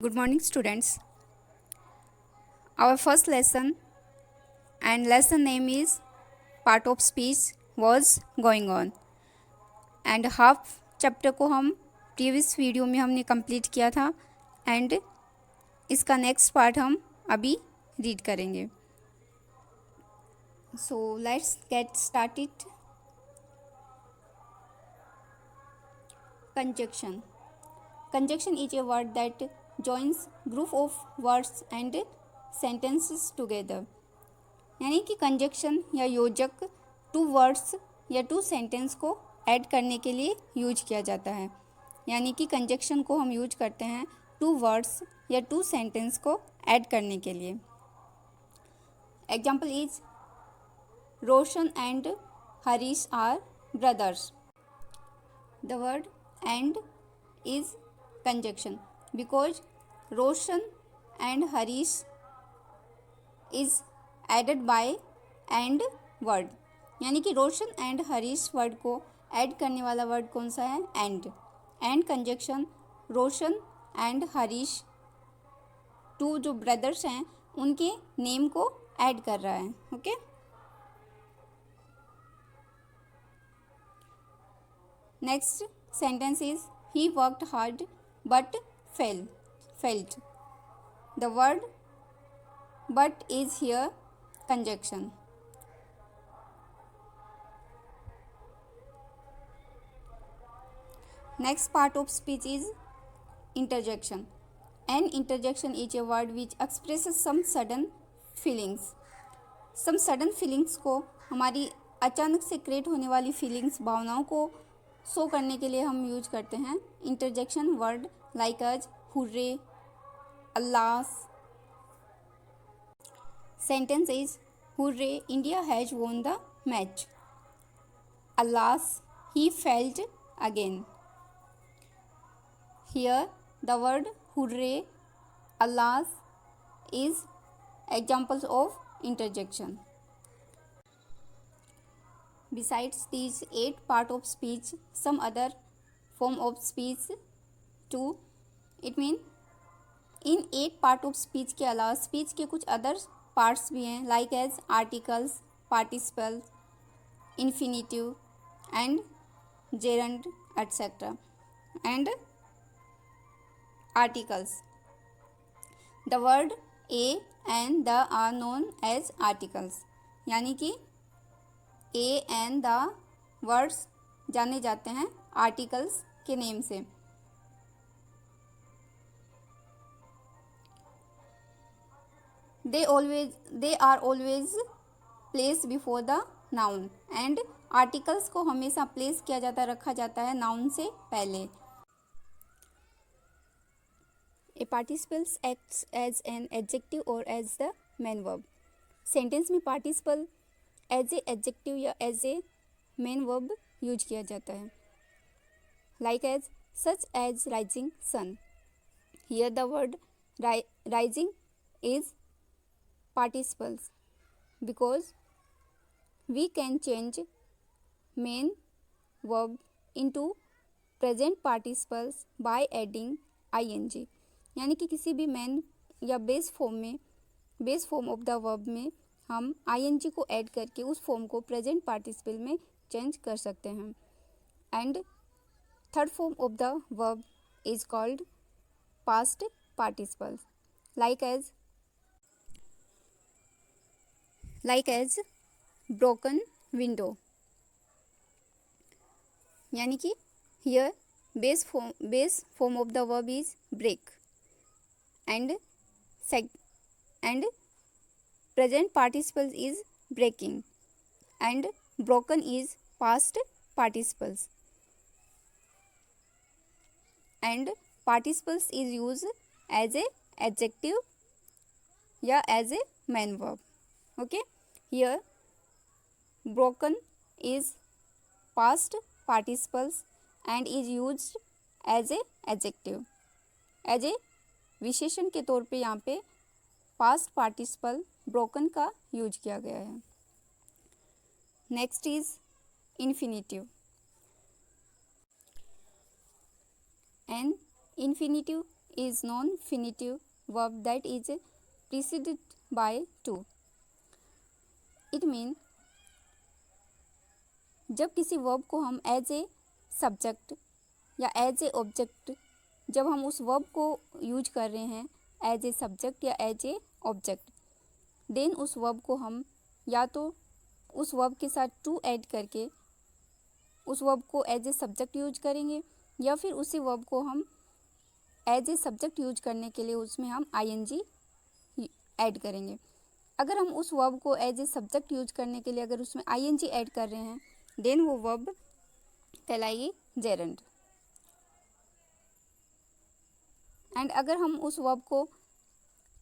Good morning, students. Our first lesson and lesson name is Part of Speech was going on. And half chapter को हम previous video में हमने complete किया था and इसका next part हम अभी रीड करेंगे. So let's get started. Conjunction. Conjunction is a word that joins group of words and sentences together. यानी कि कंजक्शन या योजक टू वर्ड्स या टू सेंटेंस को ऐड करने के लिए यूज किया जाता है. यानी कि कंजक्शन को हम यूज करते हैं टू वर्ड्स या टू सेंटेंस को ऐड करने के लिए. Example is Roshan and Harish are brothers. The word and is conjunction because Roshan and Harish is added by and word. यानी कि रोशन एंड हरीश वर्ड को ऐड करने वाला वर्ड कौन सा है? And conjunction Roshan and Harish two जो ब्रदर्स हैं उनके नेम को ऐड कर रहा है. Okay. Next sentence is He worked hard but felt. The word but is here conjunction. Next part of speech is interjection. An interjection is a word which expresses some sudden feelings. Some sudden feelings को हमारी अचानक से create होने वाली feelings भावनाओं को show करने के लिए हम यूज करते हैं interjection word like as hurray, alas. Sentence is hurray India has won the match. Alas he felt again. Here the word hurray, alas is examples of interjection. Besides these 8 part of speech, some other form of speech too. It mean in 8 part of speech के अलावा speech के कुछ other parts भी हैं like as articles, participle, infinitive and gerund etc. and articles. The word a and the are known as articles. यानी कि A and the words जाने जाते हैं आर्टिकल्स के नेम से. They are always place before the noun and articles को हमेशा place किया जाता है, रखा जाता है नाउन से पहले. A participles acts as an adjective और as the main verb. Sentence में पार्टिसिपल एज ए एडजेक्टिव या as a main verb use किया जाता है like as such as rising sun. Here the word rising is participles because we can change main verb into present participles by adding ing. यानी कि किसी भी main या base form of the verb में हम ing को add करके उस फॉर्म को प्रेजेंट पार्टिसिपल में चेंज कर सकते हैं. And third form of the verb is called past participle like as broken window. यानी कि here base form of the verb is break and present participles is breaking and broken is past participles and participles is used as a adjective या as a main verb. Okay, here broken is past participles and is used as a adjective, as a विशेषण के तौर पे यहाँ पे past participle broken का use किया गया है. Next is infinitive. An infinitive is non-infinitive verb that is preceded by to. It means जब किसी वर्ब को हम एज ए सब्जेक्ट या एज ए ऑब्जेक्ट, जब हम उस वर्ब को यूज कर रहे हैं एज ए सब्जेक्ट या एज ए ऑब्जेक्ट, देन उस वर्ब को हम या तो उस वर्ब के साथ टू ऐड करके उस वर्ब को एज ए सब्जेक्ट यूज करेंगे, या फिर उसी वर्ब को हम एज ए सब्जेक्ट यूज करने के लिए उसमें हम आईएनजी ऐड करेंगे। अगर हम उस वर्ब को एज ए सब्जेक्ट यूज करने के लिए अगर उसमें आईएनजी ऐड कर रहे हैं, देन वो वर्ब कहलाएगी जेरंड। एंड अगर हम उस वर्ब को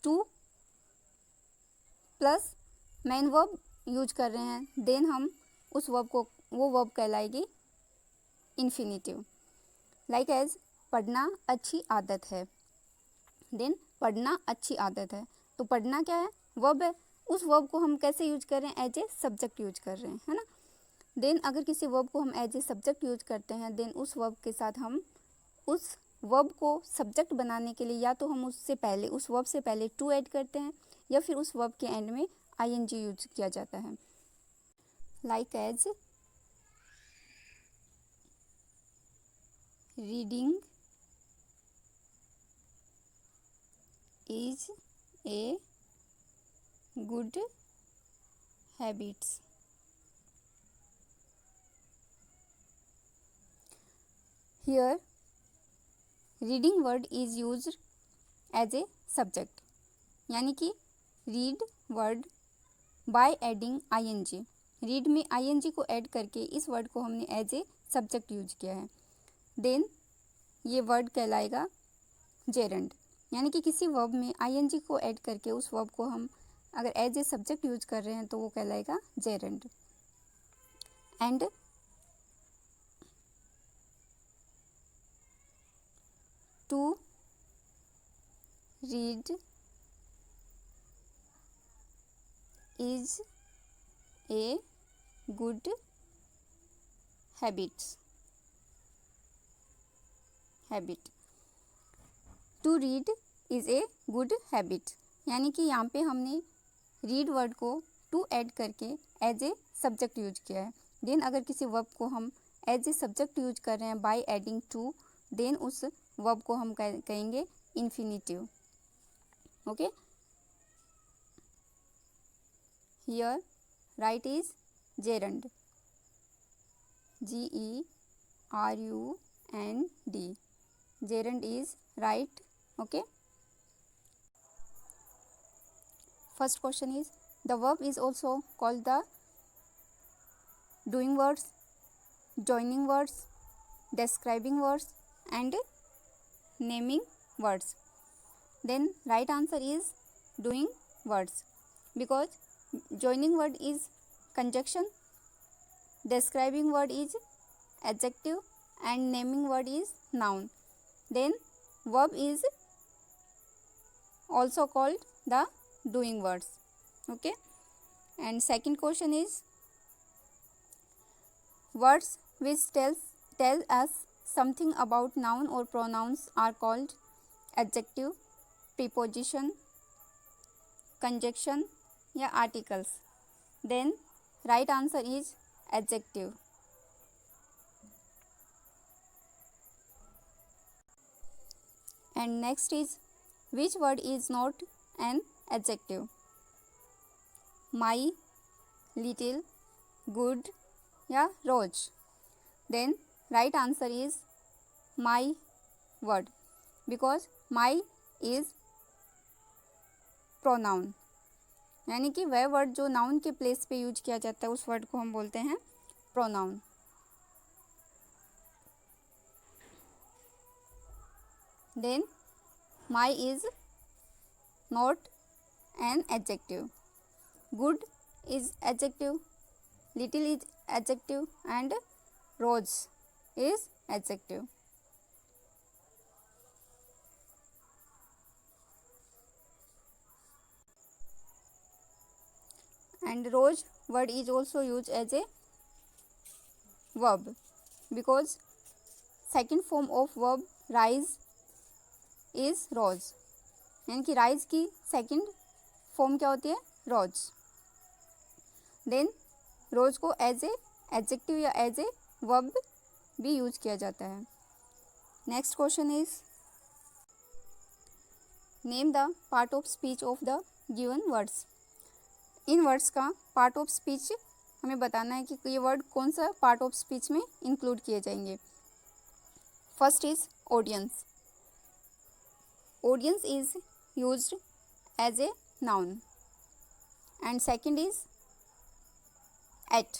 two plus main verb use कर रहे हैं, देन हम उस वर्ब को वो वर्ब कहलाएगी इन्फिनिटिव। लाइक एज पढ़ना अच्छी आदत है, देन पढ़ना अच्छी आदत है, तो पढ़ना क्या है, वर्ब है, उस वर्ब को हम कैसे यूज कर रहे हैं, एज ए सब्जेक्ट यूज कर रहे हैं, है ना। देन अगर किसी वर्ब को हम एज ए सब्जेक्ट यूज करते हैं, देन उस वर्ब के साथ हम उस वर्ब को सब्जेक्ट बनाने के लिए या तो हम उससे पहले उस वर्ब से पहले टू ऐड करते हैं, या फिर उस वर्ब के एंड में आईएनजी यूज किया जाता है। Like as reading is a good habits. Here reading word is used as a subject, यानी कि read word by adding ING, read में आईएनजी को ऐड करके इस वर्ड को हमने एज ए सब्जेक्ट यूज किया है, देन ये वर्ड कहलाएगा जेरंड। यानी कि किसी वर्ब में आईएनजी को ऐड करके उस वर्ब को हम अगर एज ए सब्जेक्ट यूज कर रहे हैं तो वो कहलाएगा gerund. And to read is a good habit. To read is a good habit, यानी कि यहाँ पे हमने रीड वर्ड को टू ऐड करके एज ए सब्जेक्ट यूज किया है। देन अगर किसी वर्ब को हम एज ए सब्जेक्ट यूज कर रहे हैं बाय एडिंग टू, देन उस वर्ब को हम कहेंगे infinitive. Okay, here right is gerund, GERUND, gerund is right. Okay, first question is the verb is also called the doing words, joining words, describing words and naming words. Then right answer is doing words, because joining word is conjunction, describing word is adjective and naming word is noun. Then verb is also called the doing words. Okay, and second question is words which tell us something about noun or pronouns are called adjective, preposition, conjunction या articles. Then right answer is adjective. And next is which word is not an adjective? My, little, good या रोज. Then right answer is my word, because my is pronoun, यानी कि वह word जो noun के place पे use किया जाता है उस वर्ड को हम बोलते हैं pronoun. Then my is not an adjective, good is adjective, little is adjective and rose is adjective. And rose word is also used as a verb, because second form of verb rise is rose, यानी कि rise की second form क्या होती है, रोज। Then rose को as a adjective या as a verb भी use किया जाता है। Next question is name the part of speech of the given words. इन वर्ड्स का पार्ट ऑफ स्पीच हमें बताना है कि ये वर्ड कौन सा पार्ट ऑफ स्पीच में इंक्लूड किए जाएंगे। First is audience. Audience is used as a noun. And second is at.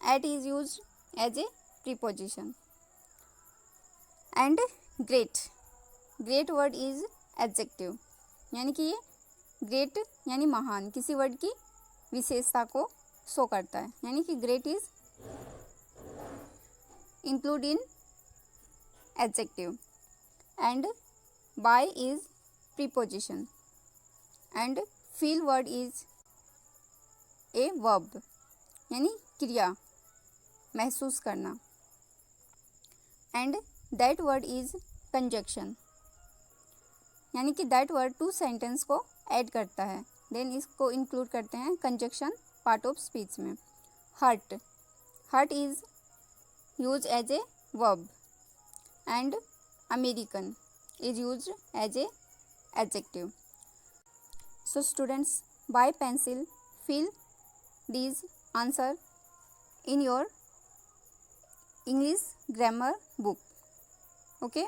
At is used as a preposition. And great. Great word is adjective, यानी कि ये ग्रेट यानी महान, किसी वर्ड की विशेषता को शो करता है, यानी कि great is include in adjective. And by is preposition. And feel word is a verb, यानी क्रिया, महसूस करना। And that word is conjunction, यानी कि दैट वर्ड टू सेंटेंस को ऐड करता है, देन इसको इंक्लूड करते हैं कंजक्शन पार्ट ऑफ स्पीच में। Hurt. Hurt is use as a verb. And American is used as a adjective. So students, by pencil fill these answer in your English grammar book. Okay.